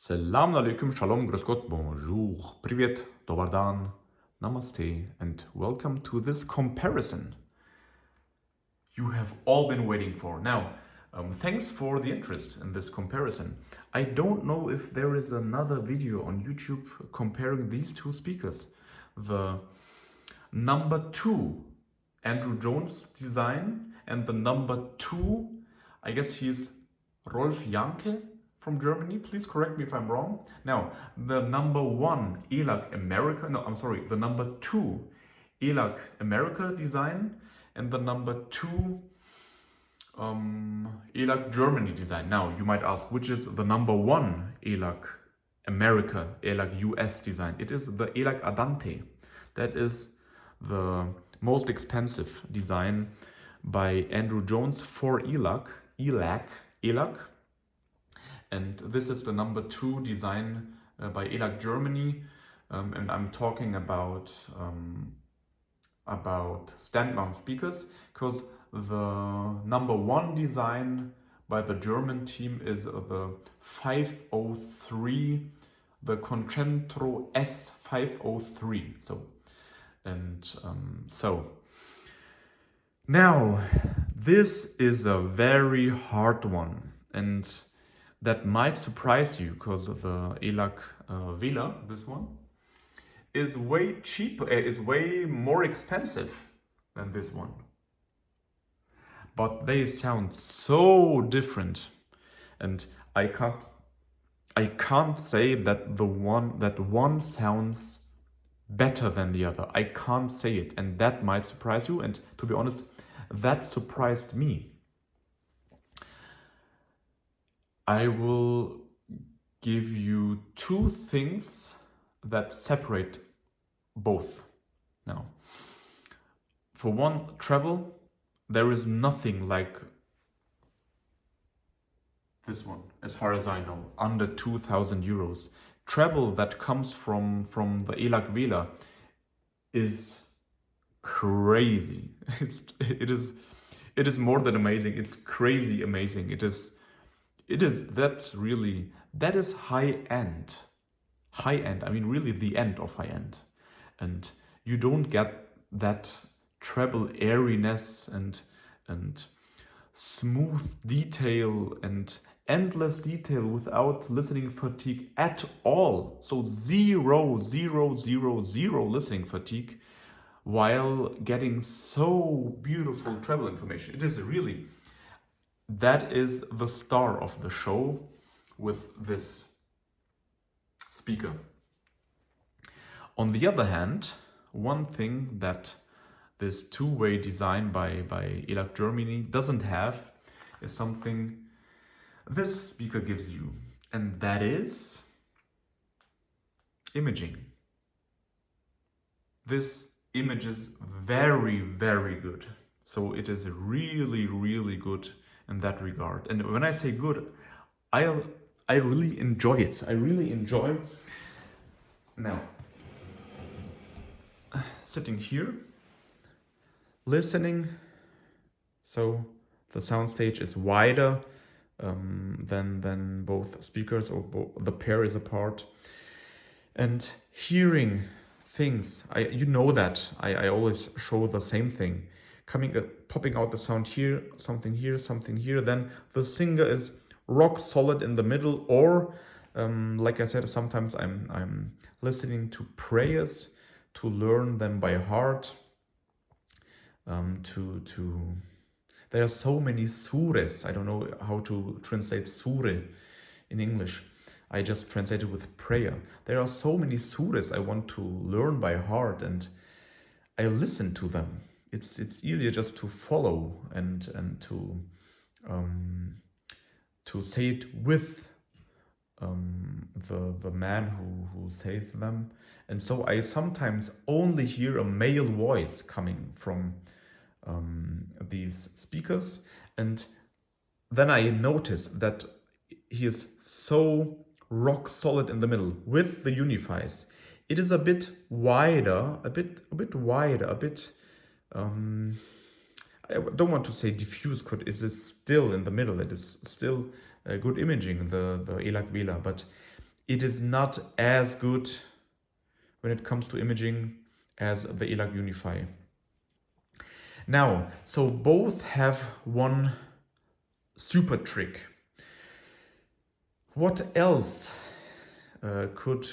Salam alaikum, shalom, grüß Gott, bonjour, privet, dobar dan, namaste, and welcome to this comparison you have all been waiting for. Now, thanks for the interest in this comparison. I don't know if there is another video on YouTube comparing these two speakers. The number 2 Andrew Jones design and the number 2, I guess he's Rolf Janke from Germany. Please correct me if I'm wrong. Now, the number 1 ELAC America, no, I'm sorry, the number 2 ELAC America design and the number 2 ELAC Germany design. Now, you might ask, which is the number 1 ELAC America, ELAC US design? It is the ELAC Adante. That is the most expensive design by Andrew Jones for ELAC. And this is the number 2 design by ELAC Germany. And I'm talking about stand-mount speakers, because the number 1 design by the German team is the 503, the Concentro S503. So now this is a very hard one, and that might surprise you, because the ELAC Vela, this one, is way cheaper, is way more expensive than this one. But they sound so different, and I can't say that one sounds better than the other. I can't say it, and that might surprise you, and to be honest, that surprised me. I will give you 2 things that separate both. Now, for one, treble. There is nothing like this one, as far as I know, under 2,000 euros. Treble that comes from the ELAC Vela is crazy. It is more than amazing. It's crazy amazing. That is high end. High end, I mean really the end of high end. And you don't get that treble airiness and smooth detail and endless detail without listening fatigue at all. So zero listening fatigue while getting so beautiful treble information. It is really, that is the star of the show with this speaker. On the other hand, one thing that this two-way design by ELAC Germany doesn't have is something this speaker gives you, and that is imaging. This image is very good, so it is really good in that regard. And when I say good, I really enjoy it. I really enjoy. Now, sitting here, listening, so the soundstage is wider than both speakers, or the pair is apart, and hearing things. You know that I always show the same thing, popping out the sound here, something here. Then the singer is rock solid in the middle, or like I said, sometimes I'm listening to prayers to learn them by heart. There are so many sures. I don't know how to translate sure in English. I just translate it with prayer. There are so many sures I want to learn by heart, and I listen to them. It's easier just to follow and to say it with the man who says them. And so I sometimes only hear a male voice coming from these speakers, and then I notice that he is so rock solid in the middle with the Uni-Fis. It is a bit wider, I don't want to say diffuse, because it is still in the middle. It is still good imaging, the ELAC Vela, but it is not as good when it comes to imaging as the ELAC Uni-Fi. Now, so both have one super trick. What else could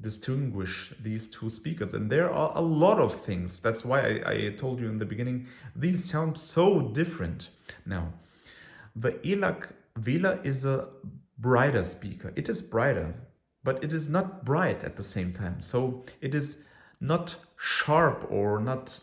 distinguish these two speakers? And there are a lot of things. That's why I told you in the beginning, these sound so different. Now, the ELAC Vela is a brighter speaker. It is brighter, but it is not bright at the same time. So it is not sharp or not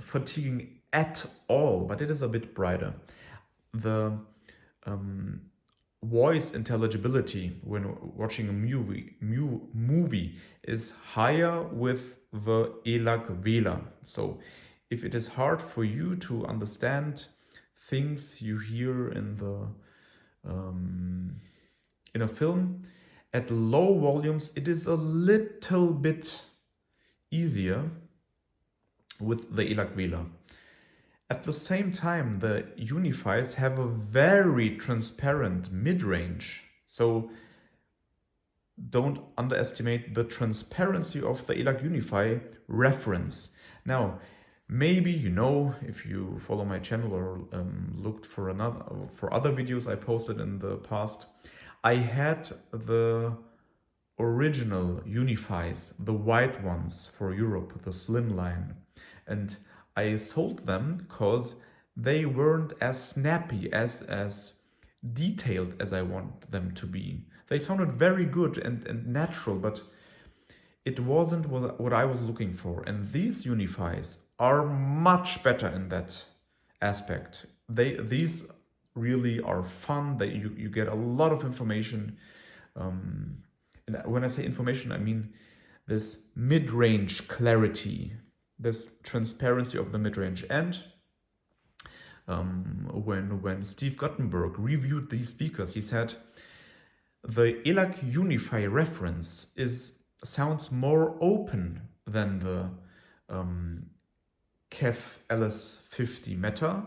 fatiguing at all, but it is a bit brighter. The voice intelligibility when watching a movie is higher with the ELAC Vela. So if it is hard for you to understand things you hear in a film at low volumes, it is a little bit easier with the ELAC Vela. At the same time, the Uni-Fis have a very transparent mid-range, so don't underestimate the transparency of the ELAC Uni-Fi reference. Now, maybe you know, if you follow my channel or looked for other videos I posted in the past, I had the original Uni-Fis, the white ones for Europe, the slim line, and I sold them because they weren't as snappy, as detailed as I want them to be. They sounded very good and natural, but it wasn't what I was looking for. And these Uni-Fis are much better in that aspect. These really are fun. You get a lot of information. And when I say information, I mean this mid-range clarity, this transparency of the mid-range. And when Steve Guttenberg reviewed these speakers, he said the ELAC Uni-Fi reference sounds more open than the KEF LS50 Meta,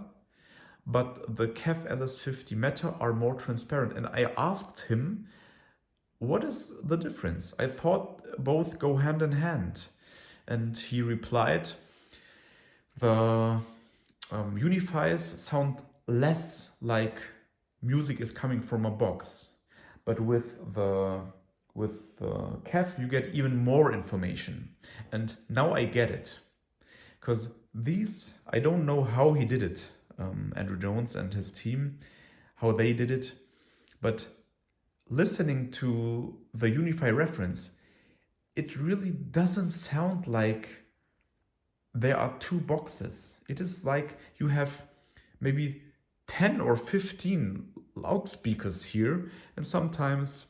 but the KEF LS50 Meta are more transparent. And I asked him, what is the difference? I thought both go hand in hand. And he replied, the Uni-Fis sound less like music is coming from a box, but with the KEF you get even more information. And now I get it, because these, I don't know how he did it, Andrew Jones and his team, how they did it, but listening to the Uni-Fi reference, it really doesn't sound like there are two boxes. It is like you have maybe 10 or 15 loudspeakers here, and sometimes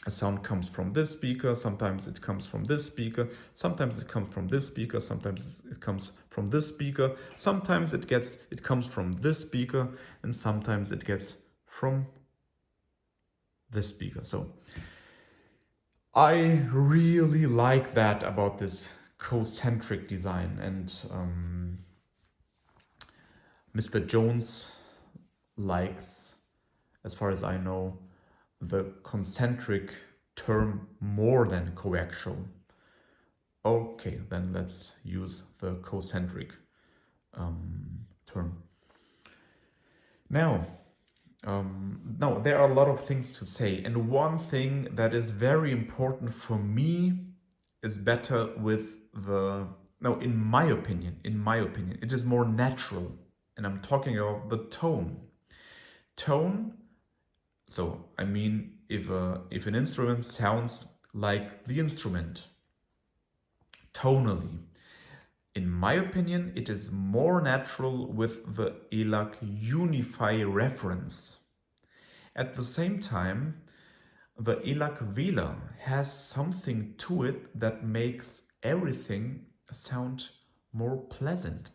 a sound comes from this speaker, sometimes it comes from this speaker, sometimes it comes from this speaker, sometimes it comes from this speaker, sometimes it comes from this speaker, and sometimes it gets from this speaker. So I really like that about this concentric design, and Mr. Jones likes, as far as I know, the concentric term more than coaxial. Okay, then let's use the concentric term. Now, there are a lot of things to say, and one thing that is very important for me is better with in my opinion, it is more natural, and I'm talking about the tone. So I mean, if an instrument sounds like the instrument tonally, in my opinion, it is more natural with the ELAC Uni-Fi reference. At the same time, the ELAC Vela has something to it that makes everything sound more pleasant,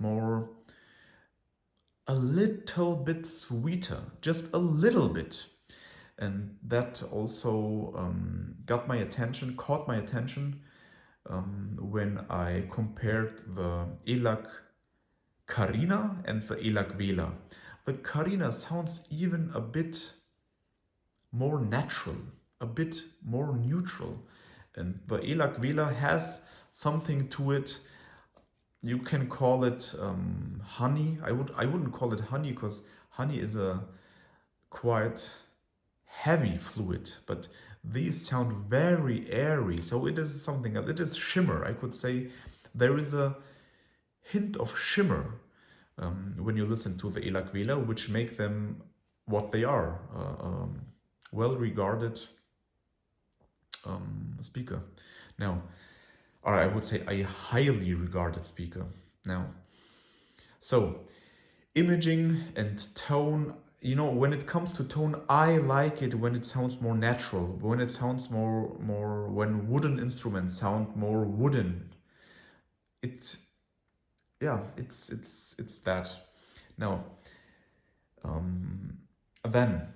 a little bit sweeter, just a little bit. And that also caught my attention when I compared the ELAC Carina and the ELAC Vela. The Carina sounds even a bit more natural, a bit more neutral. And the ELAC Vela has something to it. You can call it honey. I wouldn't call it honey because honey is a quite heavy fluid, but these sound very airy. So it is something else. It is shimmer. I could say there is a hint of shimmer when you listen to the ELAC Vela, which make them what they are, well regarded speaker. Now, or I would say a highly regarded speaker. Now, so imaging and tone, you know, when it comes to tone, I like it when it sounds more natural, when it sounds more when wooden instruments sound more wooden. It's, yeah, it's that. Now, then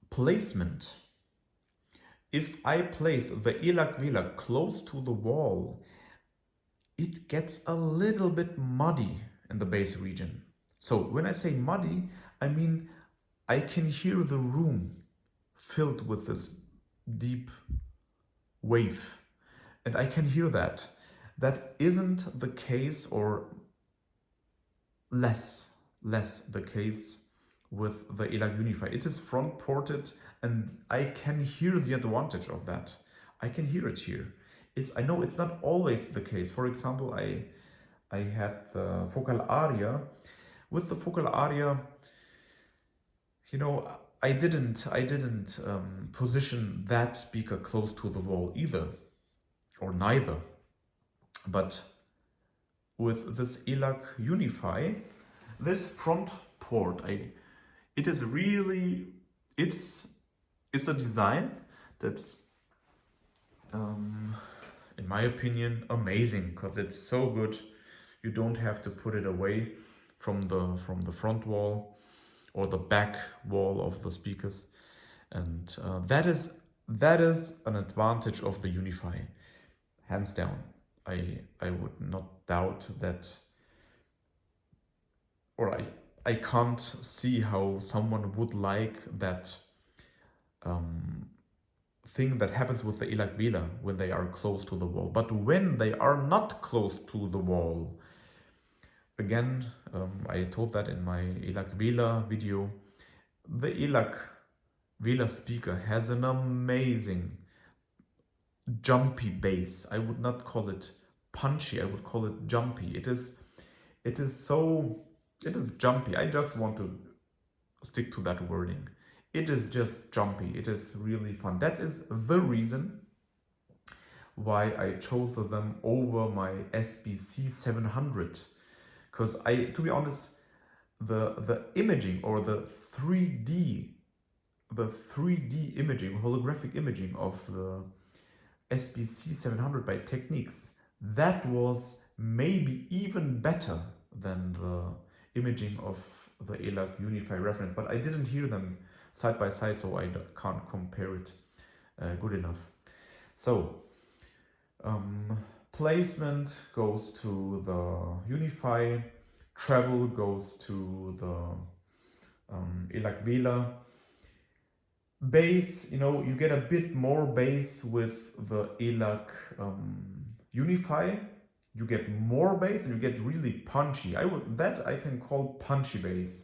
placement. If I place the ELAC Vela close to the wall, it gets a little bit muddy in the bass region. So when I say muddy, I mean I can hear the room filled with this deep wave, and I can hear that. That isn't the case, or less the case with the ELAC Uni-Fi. It is front ported, and I can hear the advantage of that. I can hear it here. I know it's not always the case. For example, I had the focal aria. With the focal aria, you know, I didn't position that speaker close to the wall either, or neither. But with this ELAC Uni-Fi, this front port, it is really, it's a design that's in my opinion amazing, because it's so good. You don't have to put it away from the front wall or the back wall of the speakers, and that is an advantage of the Uni-Fi, hands down. I would not doubt that, or I can't see how someone would like that thing that happens with the ELAC Vela when they are close to the wall. But when they are not close to the wall, again, I told that in my ELAC Vela video, the ELAC Vela speaker has an amazing jumpy bass. I would not call it punchy, I would call it jumpy. It is jumpy. I just want to stick to that wording. It is just jumpy. It is really fun. That is the reason why I chose them over my SBC 700. Because to be honest, the imaging, or the 3D imaging, holographic imaging of the SBC 700 by Techniques, that was maybe even better than the imaging of the ELAC Uni-Fi reference, but I didn't hear them side by side, so I can't compare it good enough. So placement goes to the Uni-Fi, treble goes to the ELAC Vela. Bass, you know, you get a bit more bass with the ELAC Uni-Fi. You get more bass and you get really punchy. I can call punchy bass.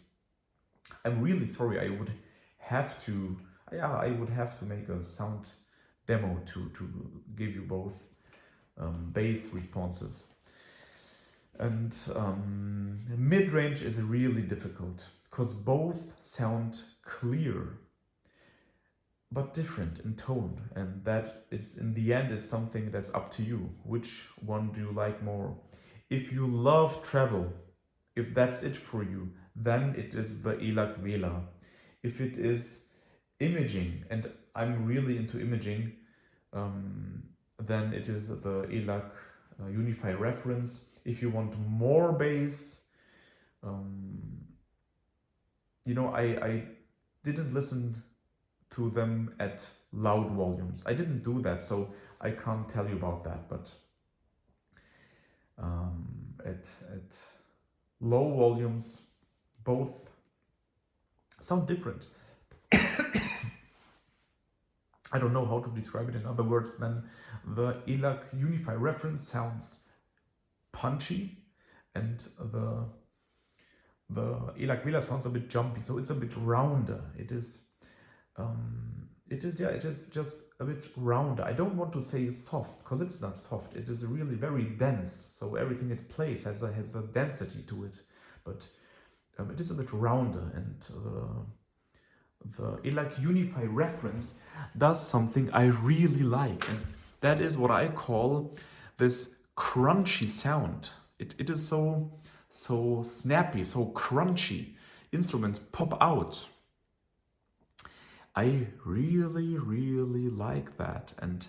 I'm really sorry. I would have to make a sound demo to give you both bass responses. And mid-range is really difficult because both sound clear but different in tone, and that is, in the end, it's something that's up to you. Which one do you like more? If you love treble, if that's it for you, then it is the ELAC Vela. If it is imaging, and I'm really into imaging, then it is the ELAC Uni-Fi reference. If you want more bass, you know, I didn't listen to them at loud volumes. I didn't do that, so I can't tell you about that, but at low volumes, both sound different. I don't know how to describe it in other words than the ELAC Uni-Fi reference sounds punchy, and the ELAC Vela sounds a bit jumpy, so it's a bit rounder. It is just a bit rounder. I don't want to say soft, because it's not soft. It is really very dense, so everything it plays has a density to it. But it is a bit rounder, and the ELAC Uni-Fi reference does something I really like, and that is what I call this crunchy sound. It is so snappy, so crunchy. Instruments pop out. I really like that, and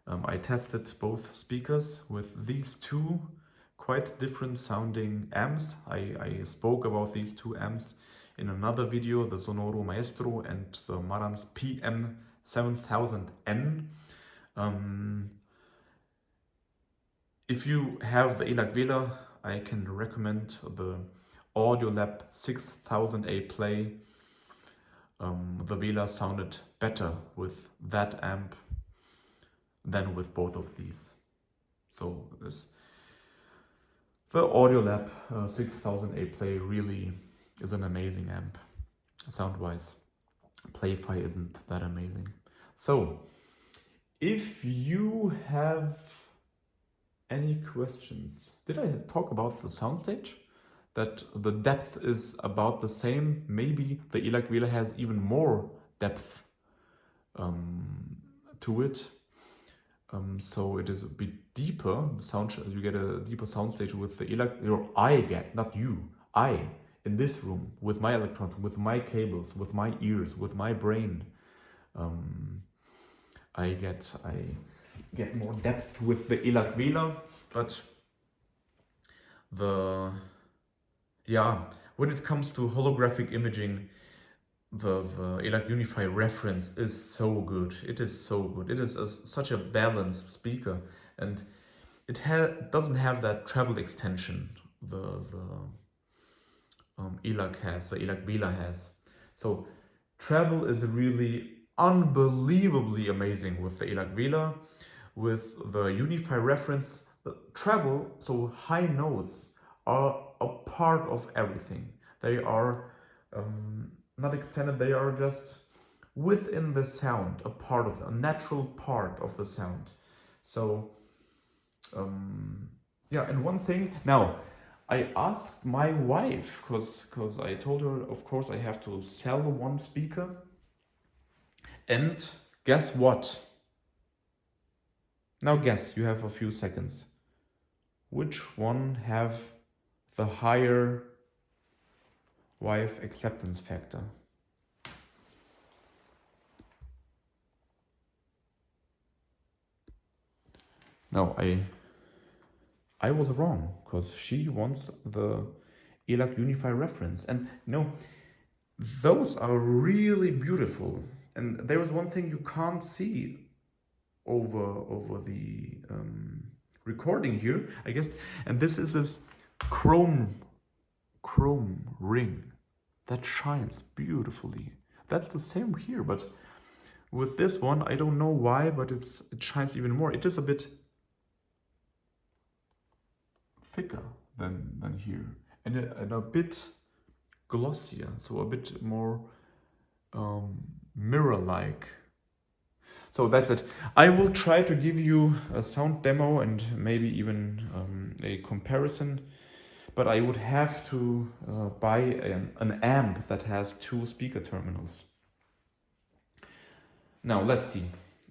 I tested both speakers with these two quite different sounding amps. I spoke about these two amps in another video, the Sonoro Maestro and the Marantz PM7000N. If you have the ELAC Vela, I can recommend the Audiolab 6000A Play. The Vela sounded better with that amp than with both of these. So the Audiolab 6000A Play really is an amazing amp, sound-wise. Play-Fi isn't that amazing. So, if you have any questions, did I talk about the soundstage? That the depth is about the same. Maybe the ELAC Vela has even more depth to it. So it is a bit deeper. You get a deeper soundstage with the ELAC, or I get, not you, I, in this room, with my electrons, with my cables, with my ears, with my brain. I get more depth with the ELAC Vela, but when it comes to holographic imaging, the ELAC Uni-Fi reference is so good. It is so good. It is such a balanced speaker, and it doesn't have that treble extension the ELAC has, the ELAC Vela has. So treble is really unbelievably amazing with the ELAC Vela. With the Uni-Fi reference, the treble, so high notes, are a part of everything. They are not extended, they are just within the sound, a part of a natural part of the sound. So and one thing now, I asked my wife, because I told her, of course, I have to sell one speaker, and guess what? Now guess, you have a few seconds. Which one have the higher wife acceptance factor? No, I was wrong, because she wants the ELAC Uni-Fi reference. And those are really beautiful. And there is one thing you can't see over the recording here, I guess, and this is this chrome ring that shines beautifully. That's the same here, but with this one, I don't know why, but it shines even more. It is a bit thicker than here, and a bit glossier, so a bit more mirror-like. So that's it. I will try to give you a sound demo and maybe even a comparison, but I would have to buy an amp that has 2 speaker terminals. Now let's see.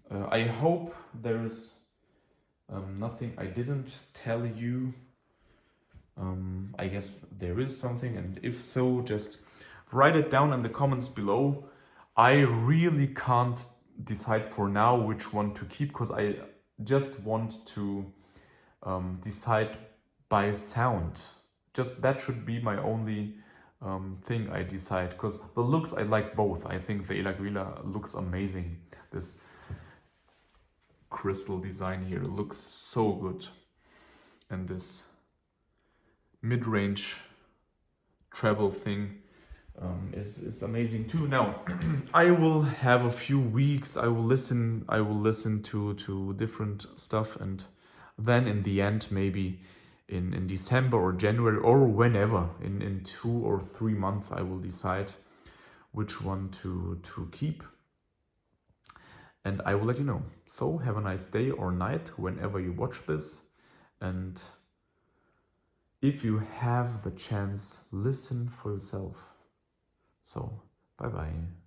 I hope there's nothing I didn't tell you. I guess there is something, and if so, just write it down in the comments below. I really can't decide for now which one to keep, because I just want to decide by sound. Just that should be my only thing I decide, because the looks, I like both. I think the ELAC Vela looks amazing. This crystal design here looks so good, and this mid-range treble thing is amazing too. Now, I will have a few weeks. I will listen. I will listen to different stuff, and then in the end, maybe in December or January or whenever, in 2 or 3 months, I will decide which one to keep, and I will let you know. So have a nice day or night whenever you watch this, and if you have the chance, listen for yourself. So, bye bye.